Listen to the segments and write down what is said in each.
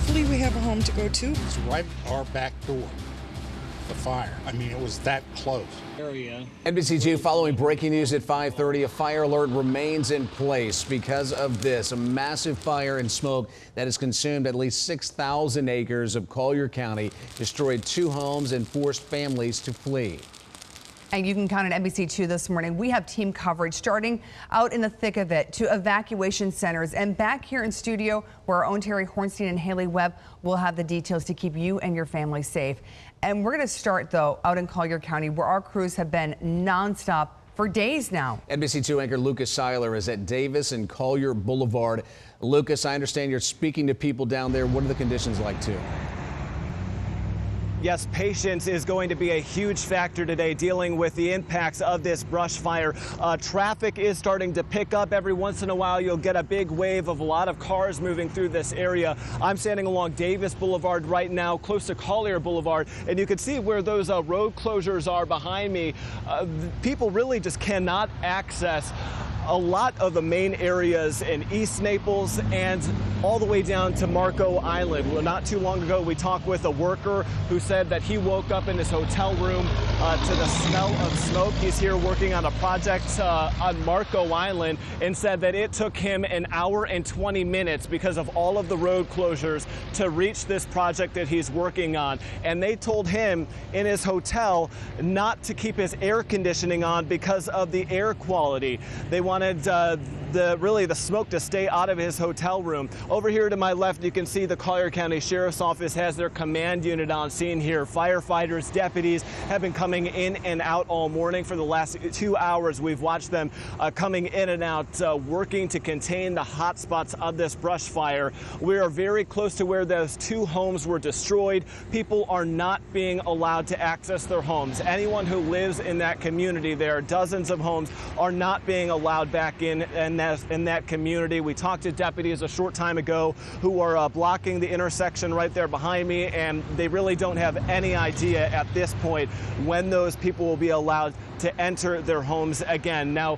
hopefully we have a home to go to. It's right at our back door, the fire. I mean, it was that close. NBC2 following breaking news at 5:30. A fire alert remains in place because of this. A massive fire and smoke that has consumed at least 6,000 acres of Collier County, destroyed 2 homes and forced families to flee. And you can count on NBC2 this morning. We have team coverage starting out in the thick of it to evacuation centers. And back here in studio, where our own Terry Hornstein and Haley Webb will have the details to keep you and your family safe. And we're going to start, though, out in Collier County, where our crews have been nonstop for days now. NBC2 anchor Lucas Seiler is at Davis and Collier Boulevard. Lucas, I understand you're speaking to people down there. What are the conditions like, too? Yes, patience is going to be a huge factor today dealing with the impacts of this brush fire. Traffic is starting to pick up. Every once in a while, you'll get a big wave of a lot of cars moving through this area. I'm standing along Davis Boulevard right now, close to Collier Boulevard, and you can see where those road closures are behind me. People really just cannot access a lot of the main areas in East Naples and all the way down to Marco Island. Well, not too long ago, we talked with a worker who said that he woke up in his hotel room to the smell of smoke. He's here working on a project on Marco Island and said that it took him an hour and 20 minutes because of all of the road closures to reach this project that he's working on. And they told him in his hotel not to keep his air conditioning on because of the air quality. They wanted the smoke to stay out of his hotel room. Over here to my left, you can see the Collier County Sheriff's Office has their command unit on scene here. Firefighters, deputies have been coming in and out all morning. For the last 2 hours, we've watched them coming in and out, working to contain the hot spots of this brush fire. We are very close to where those 2 homes were destroyed. People are not being allowed to access their homes. Anyone who lives in that community, there are dozens of homes, are not being allowed back in that community. We talked to deputies a short time ago who are blocking the intersection right there behind me, and they really don't have any idea at this point when those people will be allowed to enter their homes again. Now,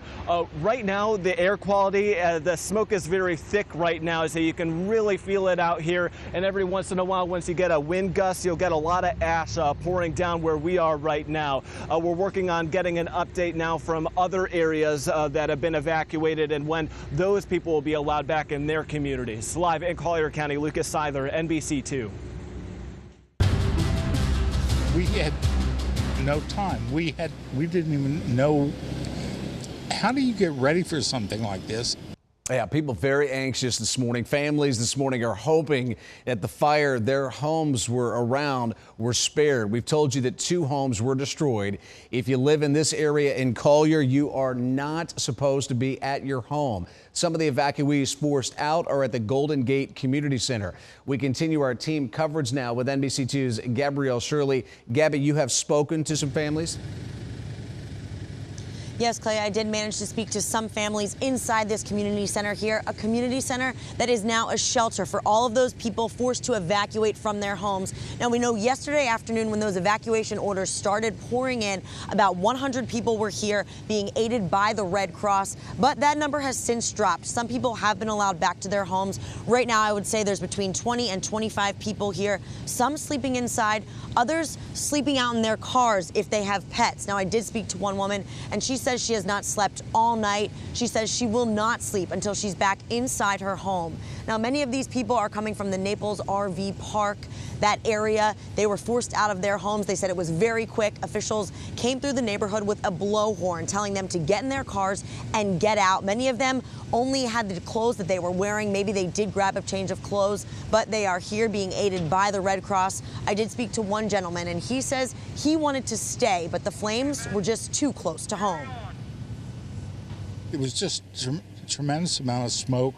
right now, the air quality, the smoke is very thick right now, so you can really feel it out here. And every once in a while, once you get a wind gust, you'll get a lot of ash pouring down where we are right now. We're working on getting an update now from other areas that have been evacuated and when those people will be allowed back in their communities. Live in Collier County, Lucas Seiler, NBC2. We had no time. We didn't even know. How do you get ready for something like this? Yeah, people very anxious this morning. Families this morning are hoping that the fire their homes were around were spared. We've told you that 2 homes were destroyed. If you live in this area in Collier, you are not supposed to be at your home. Some of the evacuees forced out are at the Golden Gate Community Center. We continue our team coverage now with NBC2's Gabrielle Shirley. Gabby, you have spoken to some families? Yes, Clay, I did manage to speak to some families inside this community center here, a community center that is now a shelter for all of those people forced to evacuate from their homes. Now, we know yesterday afternoon when those evacuation orders started pouring in, about 100 people were here being aided by the Red Cross, but that number has since dropped. Some people have been allowed back to their homes. Right now, I would say there's between 20 and 25 people here, some sleeping inside, others sleeping out in their cars if they have pets. Now, I did speak to one woman, and she says she has not slept all night. She says she will not sleep until she's back inside her home. Now, many of these people are coming from the Naples RV Park, that area. They were forced out of their homes. They said it was very quick. Officials came through the neighborhood with a blowhorn telling them to get in their cars and get out. Many of them only had the clothes that they were wearing. Maybe they did grab a change of clothes, but they are here being aided by the Red Cross. I did speak to one gentleman, and he says he wanted to stay, but the flames were just too close to home. It was just a tremendous amount of smoke.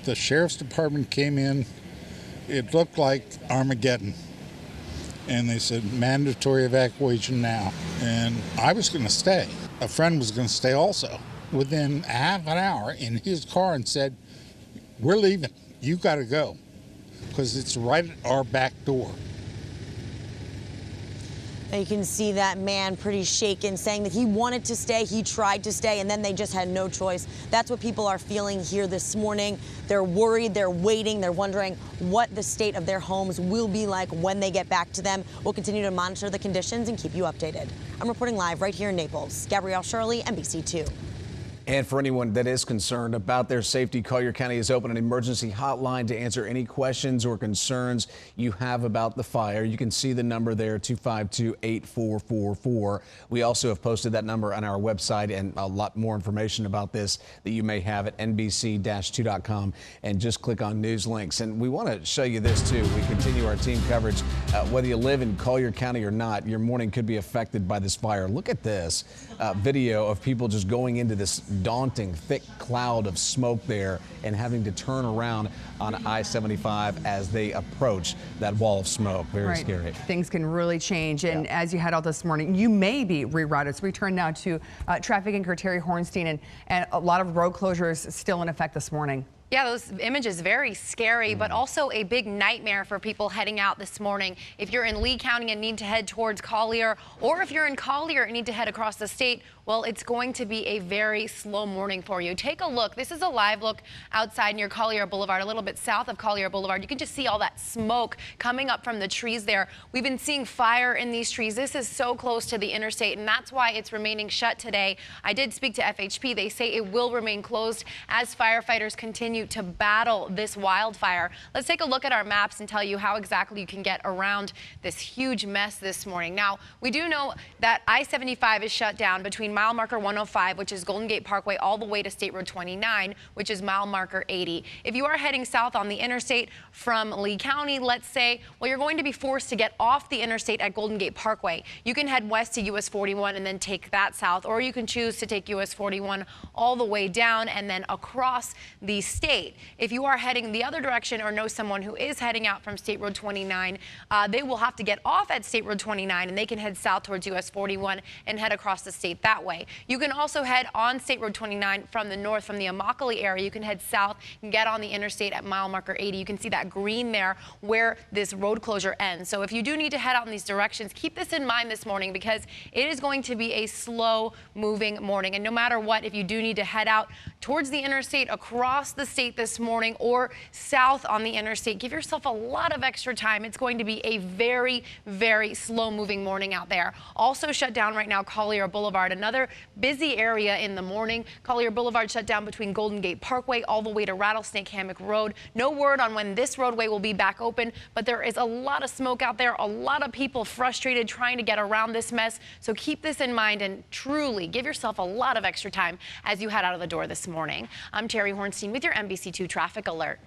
The sheriff's department came in. It looked like Armageddon. And they said, mandatory evacuation now. And I was going to stay. A friend was going to stay also. Within half an hour in his car and said, we're leaving. You got to go. Because it's right at our back door. And you can see that man pretty shaken, saying that he wanted to stay, he tried to stay, and then they just had no choice. That's what people are feeling here this morning. They're worried, they're waiting, they're wondering what the state of their homes will be like when they get back to them. We'll continue to monitor the conditions and keep you updated. I'm reporting live right here in Naples. Gabrielle Shirley, NBC2. And for anyone that is concerned about their safety, Collier County has opened an emergency hotline to answer any questions or concerns you have about the fire. You can see the number there, 252-8444. We also have posted that number on our website, and a lot more information about this that you may have at NBC2.com, and just click on news links. And we want to show you this too. We continue our team coverage. Whether you live in Collier County or not, your morning could be affected by this fire. Look at this video of people just going into this daunting thick cloud of smoke there and having to turn around on I-75 as they approach that wall of smoke. Very scary. Things can really change, and as you head out this morning, you may be rerouted. So we turn now to traffic anchor Terry Hornstein, and a lot of road closures still in effect this morning. Yeah, those images very scary, but also a big nightmare for people heading out this morning. If you're in Lee County and need to head towards Collier, or if you're in Collier and need to head across the state, well, it's going to be a very slow morning for you. Take a look. This is a live look outside near Collier Boulevard, a little bit south of Collier Boulevard. You can just see all that smoke coming up from the trees there. We've been seeing fire in these trees. This is so close to the interstate, and that's why it's remaining shut today. I did speak to FHP. They say it will remain closed as firefighters continue to battle this wildfire. Let's take a look at our maps and tell you how exactly you can get around this huge mess this morning. Now, we do know that I-75 is shut down between mile marker 105, which is Golden Gate Parkway, all the way to State Road 29, which is mile marker 80. If you are heading south on the interstate from Lee County, let's say, well, you're going to be forced to get off the interstate at Golden Gate Parkway. You can head west to US 41 and then take that south, or you can choose to take US 41 all the way down and then across the state. If you are heading the other direction or know someone who is heading out from State Road 29, they will have to get off at State Road 29 and they can head south towards US 41 and head across the state that way. You can also head on State Road 29 from the north, from the Immokalee area. You can head south and get on the interstate at mile marker 80. You can see that green there where this road closure ends. So if you do need to head out in these directions, keep this in mind this morning, because it is going to be a slow moving morning. And no matter what, if you do need to head out towards the interstate, across the state this morning, or south on the interstate, give yourself a lot of extra time. It's going to be a very, very slow moving morning out there. Also shut down right now, Collier Boulevard, another busy area in the morning. Collier Boulevard shut down between Golden Gate Parkway all the way to Rattlesnake Hammock Road. No word on when this roadway will be back open, but there is a lot of smoke out there, a lot of people frustrated trying to get around this mess. So keep this in mind and truly give yourself a lot of extra time as you head out of the door this morning. I'm Terry Hornstein with your NBC2 Traffic Alert.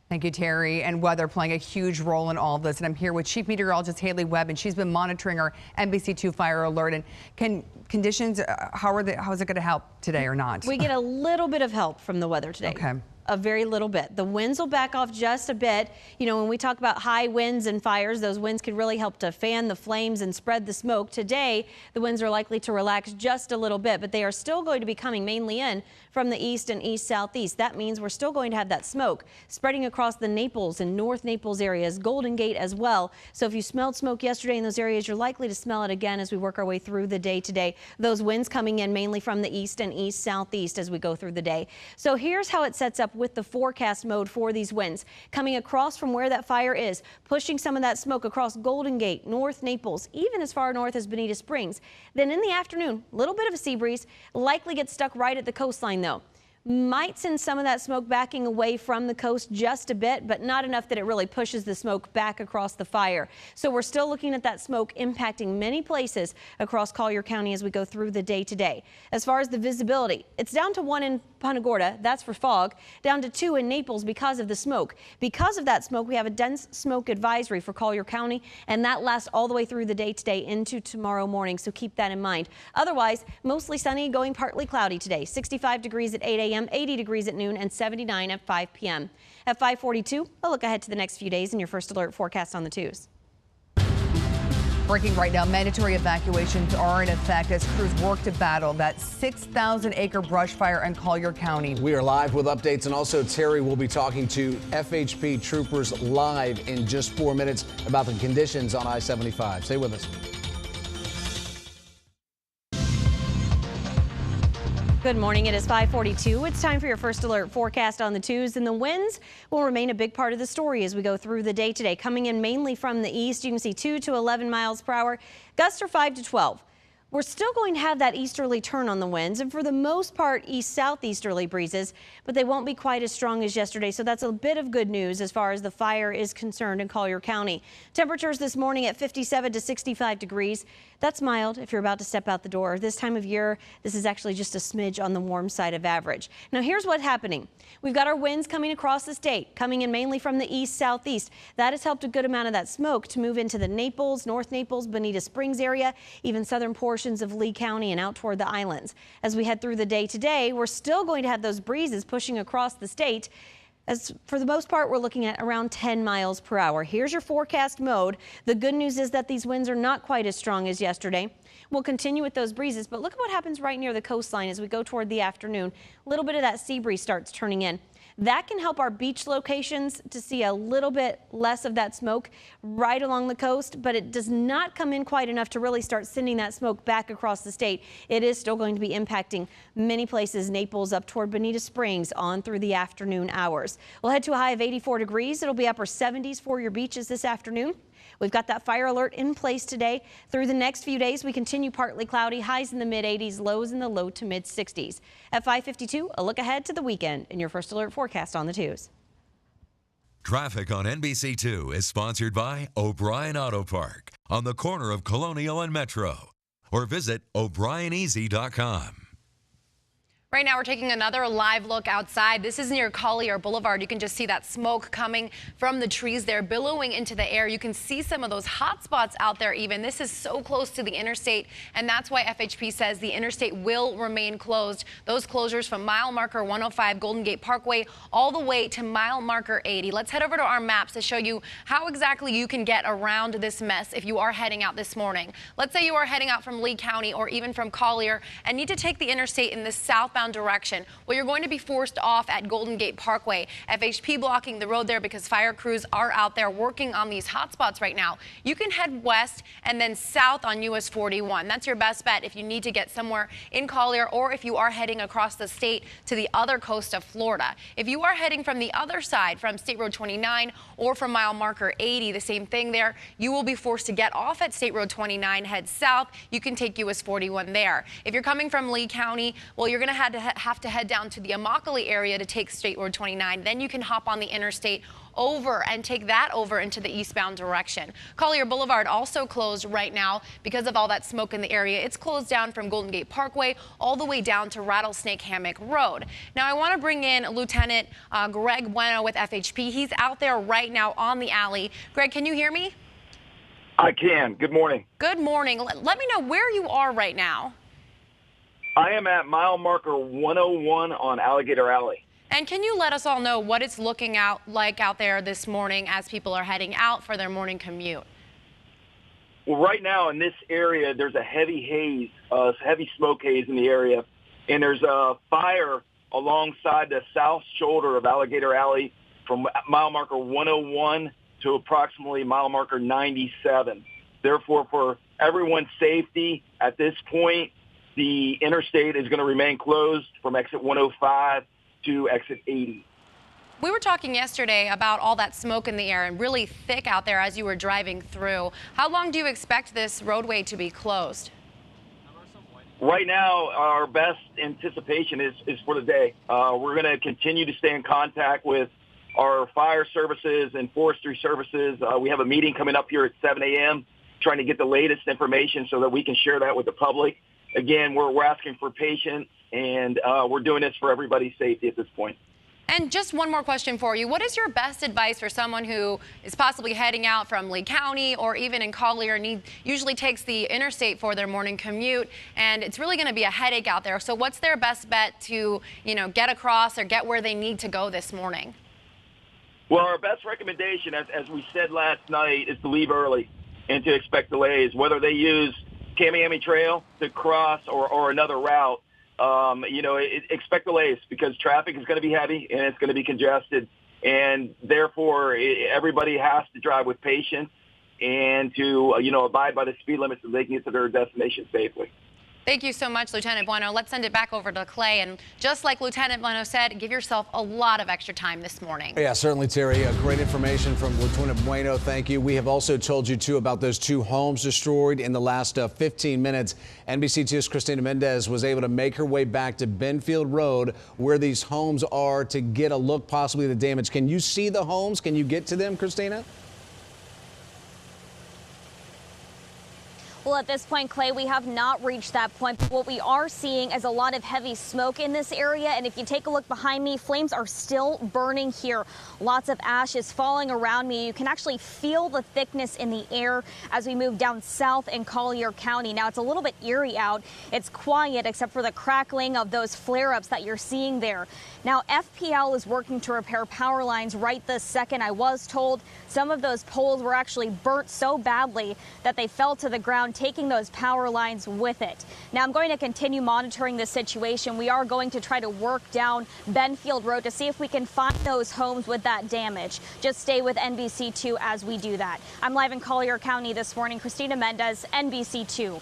Thank you, Terry. And weather playing a huge role in all of this. And I'm here with Chief Meteorologist Haley Webb, and she's been monitoring our NBC2 fire alert. And conditions, how is it going to help today or not? We get a little bit of help from the weather today. Okay. A very little bit. The winds will back off just a bit. You know, when we talk about high winds and fires, those winds can really help to fan the flames and spread the smoke. Today, the winds are likely to relax just a little bit, but they are still going to be coming mainly in from the east and east-southeast. That means we're still going to have that smoke spreading across the Naples and North Naples areas, Golden Gate as well. So if you smelled smoke yesterday in those areas, you're likely to smell it again as we work our way through the day today. Those winds coming in mainly from the east and east-southeast as we go through the day. So here's how it sets up with the forecast mode for these winds. Coming across from where that fire is, pushing some of that smoke across Golden Gate, North Naples, even as far north as Bonita Springs. Then in the afternoon, a little bit of a sea breeze, likely gets stuck right at the coastline though. Might send some of that smoke backing away from the coast just a bit, but not enough that it really pushes the smoke back across the fire. So we're still looking at that smoke impacting many places across Collier County as we go through the day today. As far as the visibility, it's down to 1 in Punta Gorda, that's for fog, down to 2 in Naples because of the smoke. Because of that smoke, we have a dense smoke advisory for Collier County, and that lasts all the way through the day today into tomorrow morning, so keep that in mind. Otherwise, mostly sunny, going partly cloudy today. 65 degrees at 8 a.m., 80 degrees at noon, and 79 at 5 p.m. At 5:42, a look ahead to the next few days in your first alert forecast on the 2s. Breaking right now, mandatory evacuations are in effect as crews work to battle that 6,000-acre brush fire in Collier County. We are live with updates, and also Terry will be talking to FHP troopers live in just 4 minutes about the conditions on I-75. Stay with us. Good morning. It is 5:42. It's time for your first alert forecast on the 2s, and the winds will remain a big part of the story as we go through the day today. Coming in mainly from the east, you can see 2 to 11 miles per hour. Gusts are 5 to 12. We're still going to have that easterly turn on the winds, and for the most part, east-southeasterly breezes, but they won't be quite as strong as yesterday, so that's a bit of good news as far as the fire is concerned in Collier County. Temperatures this morning at 57 to 65 degrees. That's mild if you're about to step out the door. This time of year, this is actually just a smidge on the warm side of average. Now, here's what's happening. We've got our winds coming across the state, coming in mainly from the east-southeast. That has helped a good amount of that smoke to move into the Naples, North Naples, Bonita Springs area, even southern portions of Lee County and out toward the islands. As we head through the day today, we're still going to have those breezes pushing across the state. As for the most part, we're looking at around 10 miles per hour. Here's your forecast mode. The good news is that these winds are not quite as strong as yesterday. We'll continue with those breezes, but look at what happens right near the coastline as we go toward the afternoon. A little bit of that sea breeze starts turning in. That can help our beach locations to see a little bit less of that smoke right along the coast, but it does not come in quite enough to really start sending that smoke back across the state. It is still going to be impacting many places, Naples up toward Bonita Springs on through the afternoon hours. We'll head to a high of 84 degrees. It'll be upper 70s for your beaches this afternoon. We've got that fire alert in place today. Through the next few days, we continue partly cloudy, highs in the mid-80s, lows in the low to mid-60s. At 5:52, a look ahead to the weekend in your first alert forecast on the 2s. Traffic on NBC2 is sponsored by O'Brien Auto Park on the corner of Colonial and Metro. Or visit o'brieneasy.com. Right now, we're taking another live look outside. This is near Collier Boulevard. You can just see that smoke coming from the trees there, billowing into the air. You can see some of those hot spots out there even. This is so close to the interstate, and that's why FHP says the interstate will remain closed. Those closures from mile marker 105 Golden Gate Parkway all the way to mile marker 80. Let's head over to our maps to show you how exactly you can get around this mess if you are heading out this morning. Let's say you are heading out from Lee County or even from Collier and need to take the interstate in the southbound direction. Well, you're going to be forced off at Golden Gate Parkway. FHP blocking the road there because fire crews are out there working on these hot spots right now. You can head west and then south on US 41. That's your best bet if you need to get somewhere in Collier or if you are heading across the state to the other coast of Florida. If you are heading from the other side, from State Road 29 or from mile marker 80, the same thing there, you will be forced to get off at State Road 29, head south. You can take US 41 there. If you're coming from Lee County, well, you're going to have to head down to the Immokalee area to take State Road 29. Then you can hop on the interstate over and take that over into the eastbound direction. Collier Boulevard also closed right now because of all that smoke in the area. It's closed down from Golden Gate Parkway all the way down to Rattlesnake Hammock Road. Now I want to bring in Lieutenant Greg Bueno with FHP. He's out there right now on the alley. Greg, can you hear me? I can. Good morning. Good morning. Let me know where you are right now. I am at mile marker 101 on Alligator Alley. And can you let us all know what it's looking like out there this morning as people are heading out for their morning commute? Well, right now in this area, there's a heavy haze, heavy smoke haze in the area, and there's a fire alongside the south shoulder of Alligator Alley from mile marker 101 to approximately mile marker 97. Therefore, for everyone's safety at this point, the interstate is going to remain closed from exit 105 to exit 80. We were talking yesterday about all that smoke in the air and really thick out there as you were driving through. How long do you expect this roadway to be closed? Right now, our best anticipation is for the day. We're going to continue to stay in contact with our fire services and forestry services. We have a meeting coming up here at 7 a.m. trying to get the latest information so that we can share that with the public. Again, we're asking for patience, and we're doing this for everybody's safety at this point. And just one more question for you. What is your best advice for someone who is possibly heading out from Lee County or even in Collier and usually takes the interstate for their morning commute, and it's really going to be a headache out there? So what's their best bet to, get across or get where they need to go this morning? Well, our best recommendation, as we said last night, is to leave early and to expect delays, whether they use Tamiami Trail to cross or another route. Expect delays because traffic is going to be heavy and it's going to be congested, and therefore everybody has to drive with patience and to abide by the speed limits so they can get to their destination safely. Thank you so much, Lieutenant Bueno. Let's send it back over to Clay. And just like Lieutenant Bueno said, give yourself a lot of extra time this morning. Yeah, certainly, Terry. Great information from Lieutenant Bueno. Thank you. We have also told you, too, about those 2 homes destroyed in the last 15 minutes. NBC2's Christina Mendez was able to make her way back to Benfield Road, where these homes are, to get a look possibly at the damage. Can you see the homes? Can you get to them, Christina? Well, at this point, Clay, we have not reached that point. But what we are seeing is a lot of heavy smoke in this area. And if you take a look behind me, flames are still burning here. Lots of ash is falling around me. You can actually feel the thickness in the air as we move down south in Collier County. Now, it's a little bit eerie out. It's quiet except for the crackling of those flare-ups that you're seeing there. Now, FPL is working to repair power lines right this second. I was told some of those poles were actually burnt so badly that they fell to the ground, taking those power lines with it. Now, I'm going to continue monitoring this situation. We are going to try to work down Benfield Road to see if we can find those homes with that damage. Just stay with NBC2 as we do that. I'm live in Collier County this morning. Christina Mendez, NBC2.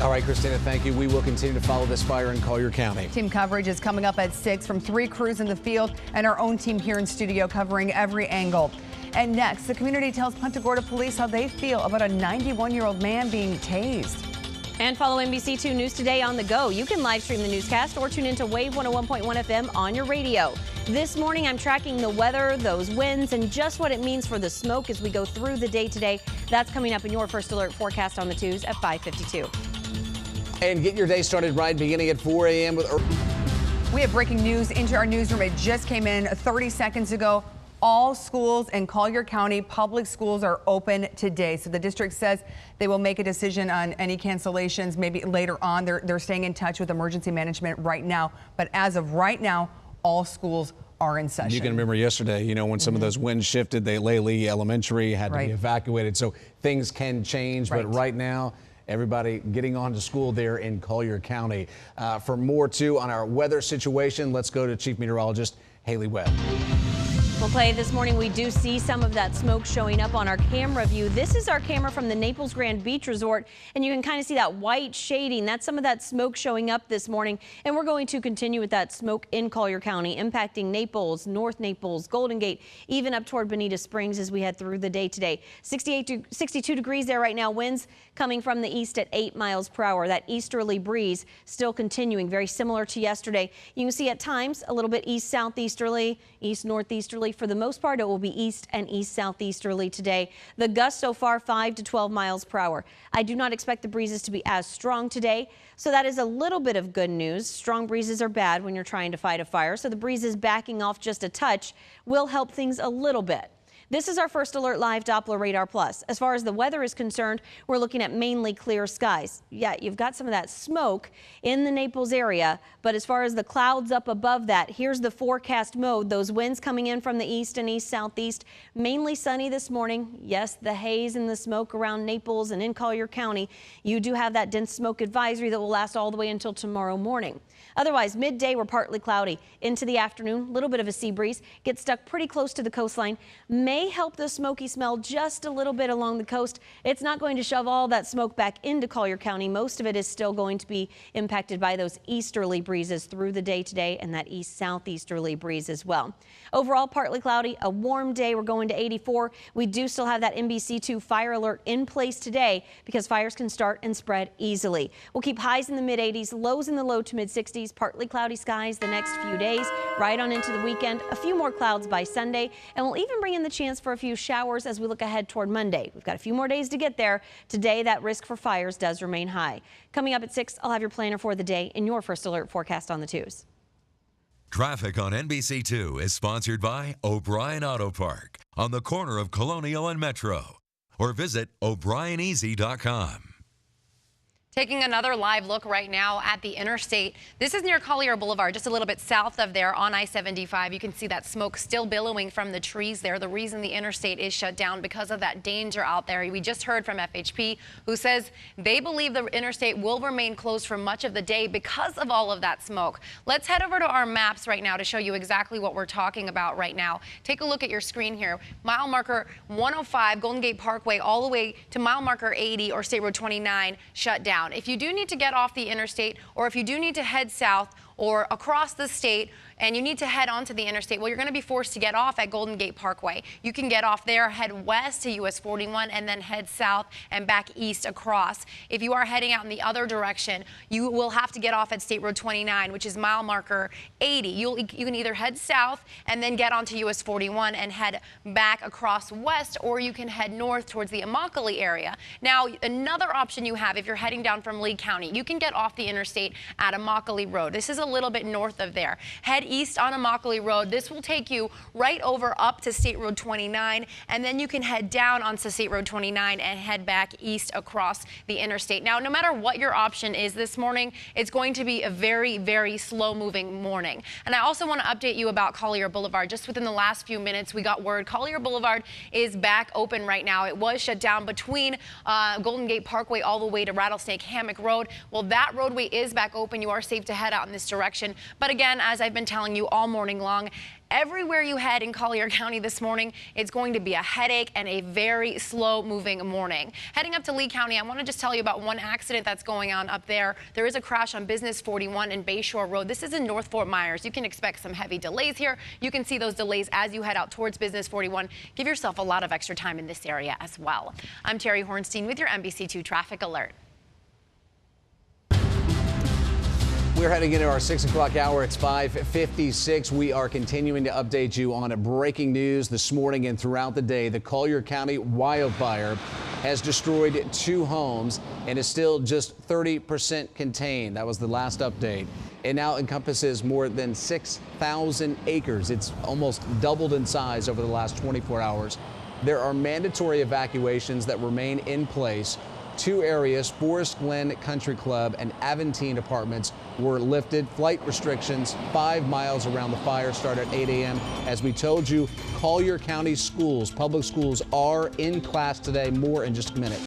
All right, Christina, thank you. We will continue to follow this fire in Collier County. Team coverage is coming up at 6 from 3 crews in the field and our own team here in studio covering every angle. And next, the community tells Punta Gorda police how they feel about a 91-year-old man being tased. And follow NBC2 News Today on the go. You can live stream the newscast or tune into Wave 101.1 FM on your radio. This morning, I'm tracking the weather, those winds, and just what it means for the smoke as we go through the day today. That's coming up in your First Alert forecast on the 2s at 5:52. And get your day started right, beginning at 4 a.m. with... We have breaking news into our newsroom. It just came in 30 seconds ago. All schools in Collier County public schools are open today. So the district says they will make a decision on any cancellations maybe later on. They're staying in touch with emergency management right now. But as of right now, all schools are in session. You can remember yesterday, you know, when some of those winds shifted, Laley Elementary had to be evacuated. So things can change. But right now, everybody getting on to school there in Collier County. For more, too, on our weather situation, let's go to Chief Meteorologist Haley Webb. Well, Clay, this morning we do see some of that smoke showing up on our camera view. This is our camera from the Naples Grand Beach Resort, and you can kind of see that white shading. That's some of that smoke showing up this morning, and we're going to continue with that smoke in Collier County, impacting Naples, North Naples, Golden Gate, even up toward Bonita Springs as we head through the day today. 62 degrees there right now. Winds coming from the east at 8 miles per hour. That easterly breeze still continuing, very similar to yesterday. You can see at times a little bit east-southeasterly, east-northeasterly. For the most part, it will be east and east-southeasterly today. The gusts so far 5 to 12 miles per hour. I do not expect the breezes to be as strong today, so that is a little bit of good news. Strong breezes are bad when you're trying to fight a fire, so the breezes backing off just a touch will help things a little bit. This is our First Alert Live Doppler Radar Plus. As far as the weather is concerned, we're looking at mainly clear skies. Yeah, you've got some of that smoke in the Naples area, but as far as the clouds up above that, here's the forecast mode. Those winds coming in from the east and east-southeast, mainly sunny this morning. Yes, the haze and the smoke around Naples and in Collier County. You do have that dense smoke advisory that will last all the way until tomorrow morning. Otherwise, midday, we're partly cloudy. Into the afternoon, a little bit of a sea breeze. Get stuck pretty close to the coastline. May help the smoky smell just a little bit along the coast. It's not going to shove all that smoke back into Collier County. Most of it is still going to be impacted by those easterly breezes through the day today and that east-southeasterly breeze as well. Overall, partly cloudy, a warm day. We're going to 84. We do still have that NBC2 fire alert in place today because fires can start and spread easily. We'll keep highs in the mid-80s, lows in the low to mid-60s, partly cloudy skies the next few days, right on into the weekend. A few more clouds by Sunday, and we'll even bring in the chance for a few showers as we look ahead toward Monday. We've got a few more days to get there. Today, that risk for fires does remain high. Coming up at 6, I'll have your planner for the day in your First Alert forecast on the 2s. Traffic on NBC2 is sponsored by O'Brien Auto Park on the corner of Colonial and Metro, or visit o'brieneasy.com. Taking another live look right now at the interstate. This is near Collier Boulevard, just a little bit south of there on I-75. You can see that smoke still billowing from the trees there. The reason the interstate is shut down because of that danger out there. We just heard from FHP, who says they believe the interstate will remain closed for much of the day because of all of that smoke. Let's head over to our maps right now to show you exactly what we're talking about right now. Take a look at your screen here. Mile marker 105, Golden Gate Parkway, all the way to mile marker 80 or State Road 29 shut down. down. If you do need to get off the interstate, or if you do need to head south or across the state and you need to head onto the interstate, well, you're going to be forced to get off at Golden Gate Parkway. You can get off there, head west to US 41, and then head south and back east across. If you are heading out in the other direction, you will have to get off at State Road 29, which is mile marker 80. You can either head south and then get onto US 41 and head back across west, or you can head north towards the Immokalee area. Now, another option you have if you're heading down from Lee County, you can get off the interstate at Immokalee Road. This is a little bit north of there. Head east on Immokalee Road. This will take you right over up to State Road 29, and then you can head down onto State Road 29 and head back east across the interstate. Now, no matter what your option is this morning, it's going to be a very, very slow-moving morning. And I also want to update you about Collier Boulevard. Just within the last few minutes, we got word Collier Boulevard is back open right now. It was shut down between Golden Gate Parkway all the way to Rattlesnake Hammock Road. Well, that roadway is back open. You are safe to head out in this direction. But again, as I've been telling you all morning long, everywhere you head in Collier County this morning, it's going to be a headache and a very slow-moving morning. Heading up to Lee County, I want to just tell you about one accident that's going on up there. There is a crash on Business 41 and Bayshore Road. This is in North Fort Myers. You can expect some heavy delays here. You can see those delays as you head out towards Business 41. Give yourself a lot of extra time in this area as well. I'm Terry Hornstein with your NBC2 Traffic Alert. We're heading into our 6 o'clock hour. It's 5:56. We are continuing to update you on breaking news this morning and throughout the day. The Collier County wildfire has destroyed 2 homes and is still just 30% contained. That was the last update. It now encompasses more than 6,000 acres. It's almost doubled in size over the last 24 hours. There are mandatory evacuations that remain in place. 2 areas, Forest Glen Country Club and Aventine Apartments, were lifted. Flight restrictions 5 miles around the fire start at 8 a.m. As we told you, Collier County schools, public schools, are in class today. More in just a minute.